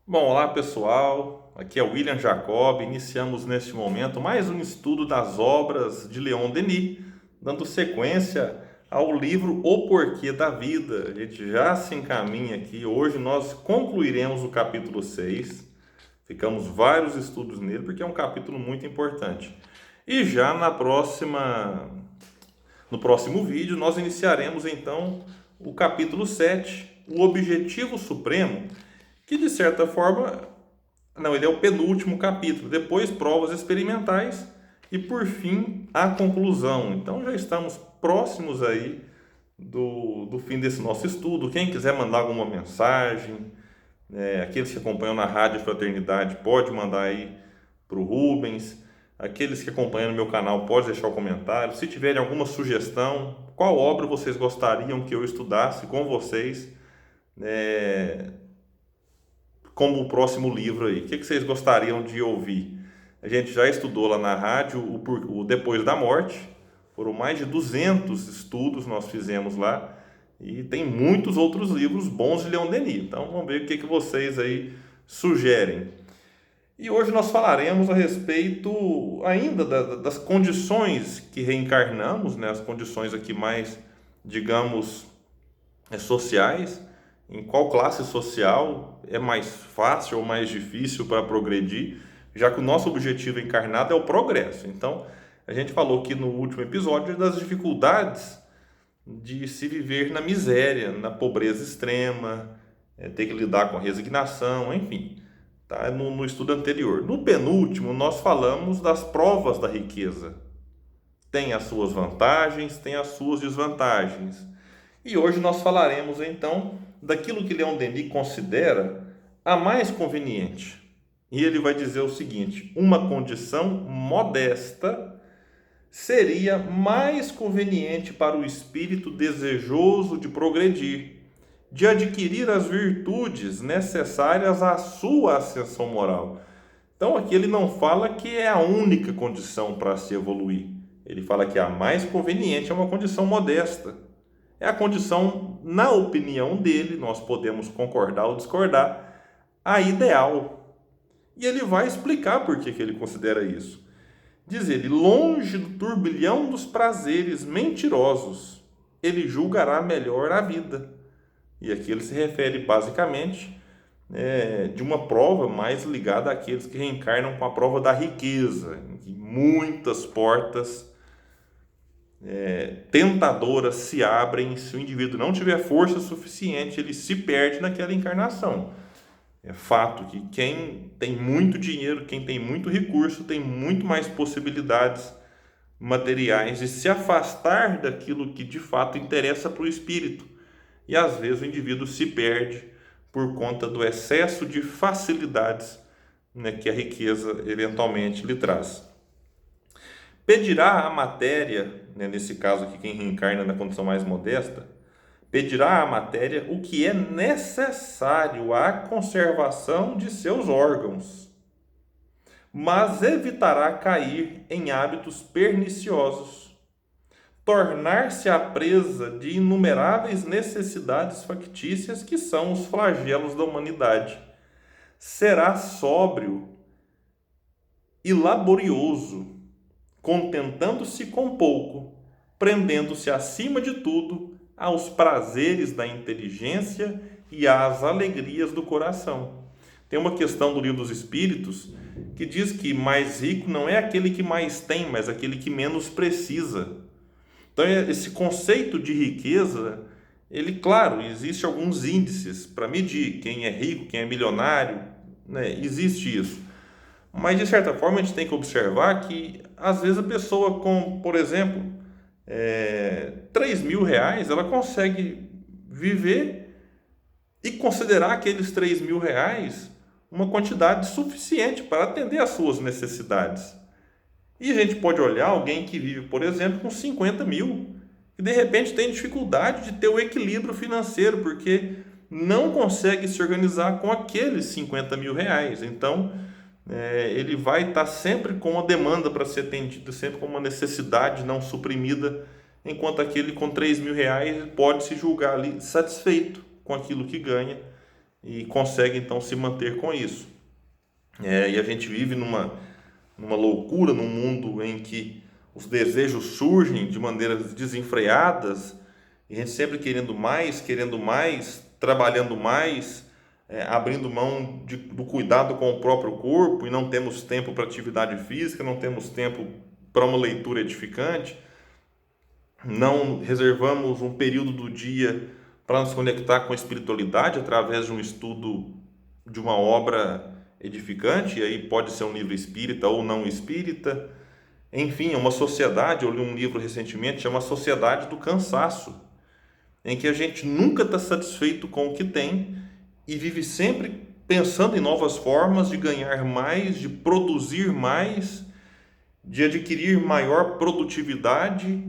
Bom, olá pessoal, aqui é o William Jacob. Iniciamos neste momento mais um estudo das obras de Leon Denis, dando sequência ao livro O Porquê da Vida. A gente já se encaminha aqui. Hoje nós concluiremos o capítulo 6. Ficamos vários estudos nele porque é um capítulo muito importante. E já no próximo vídeo nós iniciaremos então o capítulo 7, o objetivo supremo, que de certa forma, não, ele é o penúltimo capítulo, depois provas experimentais e por fim a conclusão. Então já estamos próximos aí do fim desse nosso estudo. Quem quiser mandar alguma mensagem, aqueles que acompanham na Rádio Fraternidade, pode mandar aí para o Rubens. Aqueles que acompanham no meu canal, pode deixar o comentário. Se tiverem alguma sugestão, qual obra vocês gostariam que eu estudasse com vocês, como o próximo livro aí. O que vocês gostariam de ouvir? A gente já estudou lá na rádio o Depois da Morte. Foram mais de 200 estudos nós fizemos lá. E tem muitos outros livros bons de Leon Denis. Então vamos ver o que vocês aí sugerem. E hoje nós falaremos a respeito ainda das condições que reencarnamos, né? As condições aqui mais, digamos, sociais. Em qual classe social é mais fácil ou mais difícil para progredir, já que o nosso objetivo encarnado é o progresso. Então, a gente falou aqui no último episódio das dificuldades de se viver na miséria, na pobreza extrema, ter que lidar com a resignação, enfim, tá? No estudo anterior. No penúltimo, nós falamos das provas da riqueza. Tem as suas vantagens, tem as suas desvantagens. E hoje nós falaremos então daquilo que Leon Denis considera a mais conveniente. E ele vai dizer o seguinte: uma condição modesta seria mais conveniente para o espírito desejoso de progredir, de adquirir as virtudes necessárias à sua ascensão moral. Então aqui ele não fala que é a única condição para se evoluir. Ele fala que a mais conveniente é uma condição modesta. É a condição, na opinião dele, nós podemos concordar ou discordar, a ideal. E ele vai explicar por que ele considera isso. Diz ele: longe do turbilhão dos prazeres mentirosos, ele julgará melhor a vida. E aqui ele se refere basicamente de uma prova mais ligada àqueles que reencarnam com a prova da riqueza, em que muitas portas tentadoras se abrem. Se o indivíduo não tiver força suficiente, ele se perde naquela encarnação. É fato que quem tem muito dinheiro, quem tem muito recurso, tem muito mais possibilidades materiais de se afastar daquilo que de fato interessa para o espírito. E às vezes o indivíduo se perde por conta do excesso de facilidades, que a riqueza eventualmente lhe traz. Pedirá à matéria, nesse caso aqui quem reencarna na condição mais modesta, pedirá à matéria o que é necessário à conservação de seus órgãos, mas evitará cair em hábitos perniciosos, tornar-se a presa de inumeráveis necessidades factícias que são os flagelos da humanidade. Será sóbrio e laborioso, contentando-se com pouco, prendendo-se acima de tudo aos prazeres da inteligência e às alegrias do coração. Tem uma questão do Livro dos Espíritos que diz que mais rico não é aquele que mais tem, mas aquele que menos precisa. Então, esse conceito de riqueza, ele, claro, existe alguns índices para medir quem é rico, quem é milionário, existe isso. Mas, de certa forma, a gente tem que observar que, às vezes, a pessoa com, por exemplo, 3 mil reais, ela consegue viver e considerar aqueles 3 mil reais uma quantidade suficiente para atender às suas necessidades. E a gente pode olhar alguém que vive, por exemplo, com 50 mil, que de repente tem dificuldade de ter o equilíbrio financeiro, porque não consegue se organizar com aqueles 50 mil reais. Então, ele vai estar sempre com uma demanda para ser atendido, sempre com uma necessidade não suprimida, enquanto aquele com 3 mil reais pode se julgar ali satisfeito com aquilo que ganha e consegue então se manter com isso. E a gente vive numa loucura, num mundo em que os desejos surgem de maneiras desenfreadas, e a gente sempre querendo mais, trabalhando mais, abrindo mão do cuidado com o próprio corpo, e não temos tempo para atividade física, não temos tempo para uma leitura edificante, não reservamos um período do dia para nos conectar com a espiritualidade através de um estudo de uma obra edificante, e aí pode ser um livro espírita ou não espírita. Enfim, é uma sociedade, eu li um livro recentemente, chama Sociedade do Cansaço, em que a gente nunca está satisfeito com o que tem e vive sempre pensando em novas formas de ganhar mais, de produzir mais, de adquirir maior produtividade,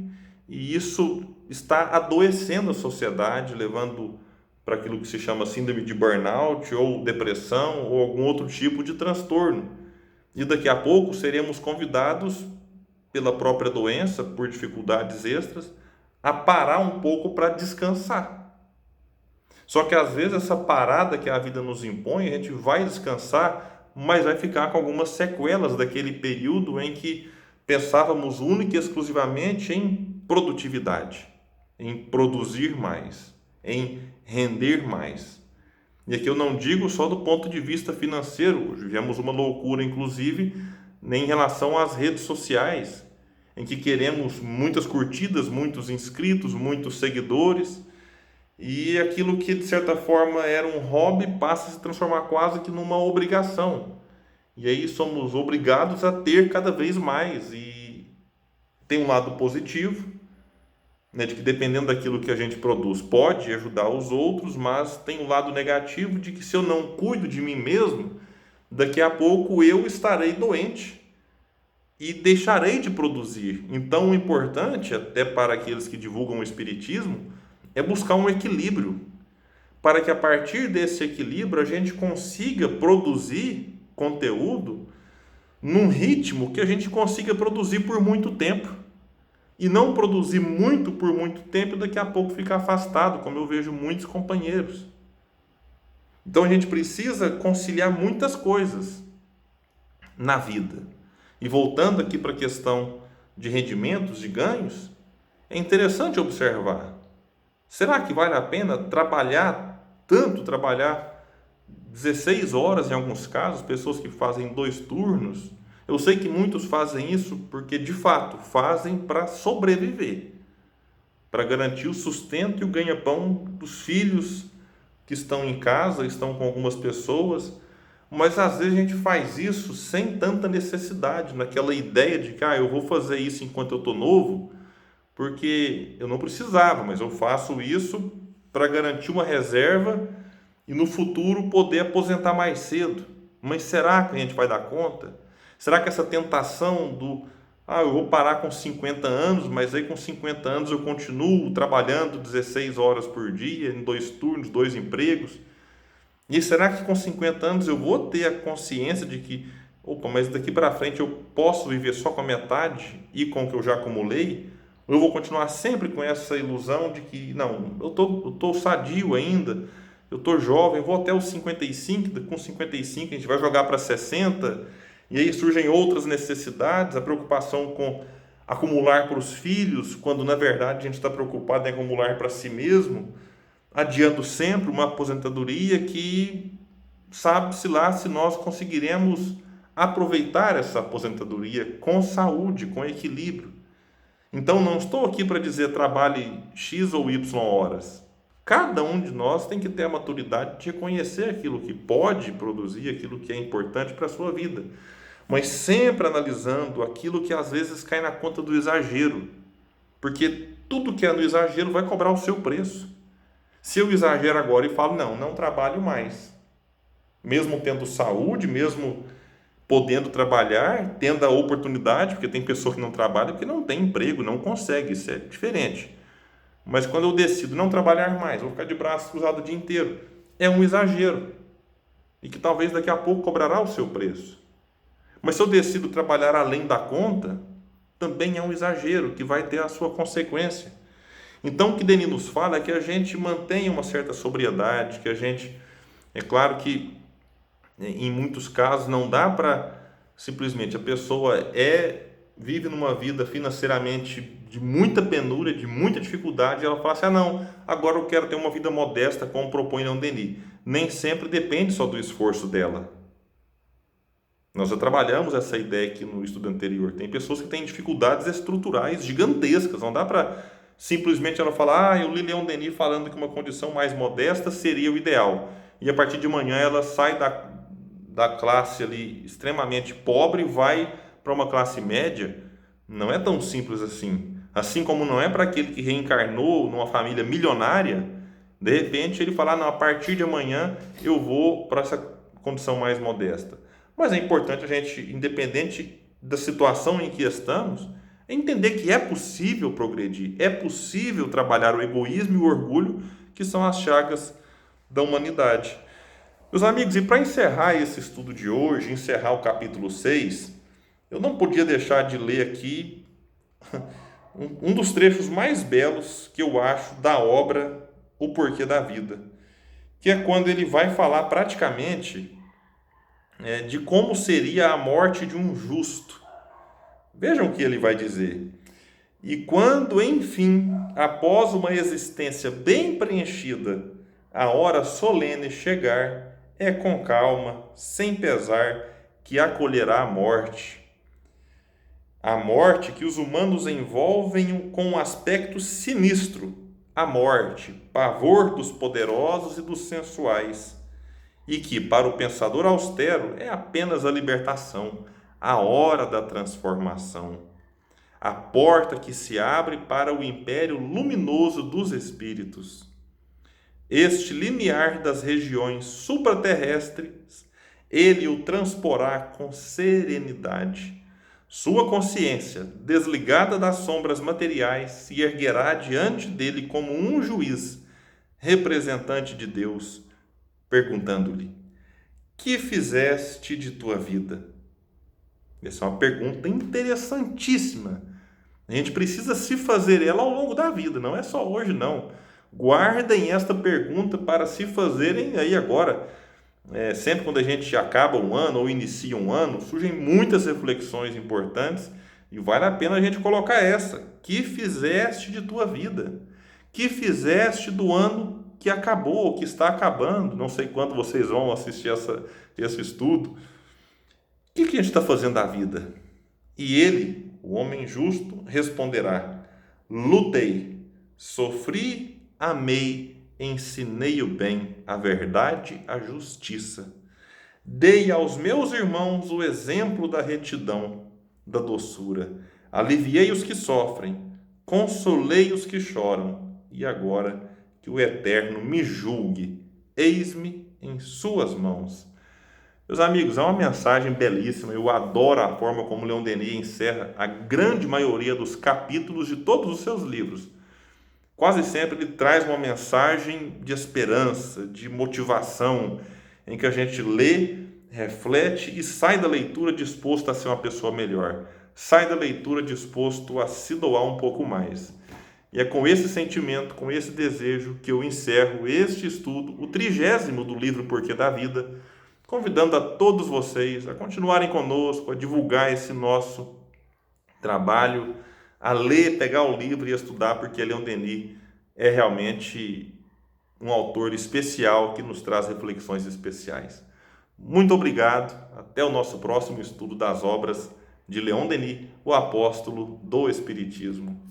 e isso está adoecendo a sociedade, levando para aquilo que se chama síndrome de burnout ou depressão ou algum outro tipo de transtorno. E daqui a pouco seremos convidados pela própria doença, por dificuldades extras, a parar um pouco para descansar. Só que às vezes essa parada que a vida nos impõe, a gente vai descansar, mas vai ficar com algumas sequelas daquele período em que pensávamos única e exclusivamente em produtividade, em produzir mais, em render mais. E aqui eu não digo só do ponto de vista financeiro, vivemos uma loucura, inclusive, em relação às redes sociais, em que queremos muitas curtidas, muitos inscritos, muitos seguidores, e aquilo que de certa forma era um hobby passa a se transformar quase que numa obrigação. E aí somos obrigados a ter cada vez mais, e tem um lado positivo, de que dependendo daquilo que a gente produz pode ajudar os outros, mas tem um lado negativo de que se eu não cuido de mim mesmo, daqui a pouco eu estarei doente e deixarei de produzir. Então o importante, até para aqueles que divulgam o espiritismo, é buscar um equilíbrio, para que a partir desse equilíbrio a gente consiga produzir conteúdo num ritmo que a gente consiga produzir por muito tempo. E não produzir muito por muito tempo e daqui a pouco ficar afastado, como eu vejo muitos companheiros. Então a gente precisa conciliar muitas coisas na vida. E voltando aqui para a questão de rendimentos, de ganhos, é interessante observar. Será que vale a pena trabalhar tanto, trabalhar 16 horas em alguns casos, pessoas que fazem 2 turnos? Eu sei que muitos fazem isso porque, de fato, fazem para sobreviver, para garantir o sustento e o ganha-pão dos filhos que estão em casa, estão com algumas pessoas, mas às vezes a gente faz isso sem tanta necessidade, naquela ideia de que eu vou fazer isso enquanto eu estou novo, porque eu não precisava, mas eu faço isso para garantir uma reserva e no futuro poder aposentar mais cedo. Mas será que a gente vai dar conta? Será que essa tentação eu vou parar com 50 anos, mas aí com 50 anos eu continuo trabalhando 16 horas por dia, em 2 turnos, 2 empregos? E será que com 50 anos eu vou ter a consciência de que, mas daqui para frente eu posso viver só com a metade e com o que eu já acumulei? Ou eu vou continuar sempre com essa ilusão de que, não, eu tô sadio ainda, eu estou jovem, vou até os 55, com 55 a gente vai jogar para 60, e aí surgem outras necessidades, a preocupação com acumular para os filhos, quando na verdade a gente está preocupado em acumular para si mesmo, adiando sempre uma aposentadoria que sabe-se lá se nós conseguiremos aproveitar essa aposentadoria com saúde, com equilíbrio. Então não estou aqui para dizer trabalhe X ou Y horas. Cada um de nós tem que ter a maturidade de reconhecer aquilo que pode produzir, aquilo que é importante para a sua vida, mas sempre analisando aquilo que às vezes cai na conta do exagero, porque tudo que é no exagero vai cobrar o seu preço. Se eu exagero agora e falo, não trabalho mais, mesmo tendo saúde, mesmo podendo trabalhar, tendo a oportunidade, porque tem pessoa que não trabalha porque não tem emprego, não consegue, isso é diferente. Mas quando eu decido não trabalhar mais, vou ficar de braços cruzados o dia inteiro, é um exagero, e que talvez daqui a pouco cobrará o seu preço. Mas se eu decido trabalhar além da conta, também é um exagero, que vai ter a sua consequência. Então o que Denis nos fala é que a gente mantenha uma certa sobriedade, que a gente É claro que em muitos casos não dá para simplesmente a pessoa vive numa vida financeiramente de muita penúria, de muita dificuldade, e ela fala assim: ah, não, agora eu quero ter uma vida modesta, como propõe Leon Denis. Nem sempre depende só do esforço dela. Nós já trabalhamos essa ideia aqui no estudo anterior. Tem pessoas que têm dificuldades estruturais gigantescas. Não dá para simplesmente ela falar: ah, eu li Leon Denis falando que uma condição mais modesta seria o ideal. E a partir de manhã ela sai da classe ali extremamente pobre e vai para uma classe média. Não é tão simples assim. Assim como não é para aquele que reencarnou numa família milionária, de repente ele falar: não, a partir de amanhã eu vou para essa condição mais modesta. Mas é importante a gente, independente da situação em que estamos, entender que é possível progredir, é possível trabalhar o egoísmo e o orgulho, que são as chagas da humanidade. Meus amigos, e para encerrar esse estudo de hoje, encerrar o capítulo 6, eu não podia deixar de ler aqui um dos trechos mais belos que eu acho da obra O Porquê da Vida, que é quando ele vai falar praticamente de como seria a morte de um justo. Vejam o que ele vai dizer. E quando, enfim, após uma existência bem preenchida, a hora solene chegar, é com calma, sem pesar, que acolherá a morte. A morte que os humanos envolvem com um aspecto sinistro. A morte, pavor dos poderosos e dos sensuais. E que, para o pensador austero, é apenas a libertação, a hora da transformação, a porta que se abre para o império luminoso dos espíritos. Este limiar das regiões supraterrestres, ele o transporá com serenidade. Sua consciência, desligada das sombras materiais, se erguerá diante dele como um juiz, representante de Deus, perguntando-lhe: que fizeste de tua vida? Essa é uma pergunta interessantíssima. A gente precisa se fazer ela ao longo da vida, não é só hoje não. Guardem esta pergunta para se fazerem aí agora. Sempre quando a gente acaba um ano ou inicia um ano, surgem muitas reflexões importantes e vale a pena a gente colocar essa. Que fizeste de tua vida? Que fizeste do ano que acabou, que está acabando? Não sei quando vocês vão assistir esse estudo. O que a gente está fazendo da vida? E ele, o homem justo, responderá: lutei, sofri, amei, ensinei o bem, a verdade, a justiça. Dei aos meus irmãos o exemplo da retidão, da doçura. Aliviei os que sofrem, consolei os que choram. E agora que o Eterno me julgue, eis-me em suas mãos. Meus amigos, é uma mensagem belíssima. Eu adoro a forma como Leon Denis encerra a grande maioria dos capítulos de todos os seus livros. Quase sempre ele traz uma mensagem de esperança, de motivação, em que a gente lê, reflete e sai da leitura disposto a ser uma pessoa melhor. Sai da leitura disposto a se doar um pouco mais. E é com esse sentimento, com esse desejo, que eu encerro este estudo, o 30º do livro Porquê da Vida, convidando a todos vocês a continuarem conosco, a divulgar esse nosso trabalho, a ler, pegar o livro e estudar, porque Leon Denis é realmente um autor especial que nos traz reflexões especiais. Muito obrigado, até o nosso próximo estudo das obras de Leon Denis, o apóstolo do Espiritismo.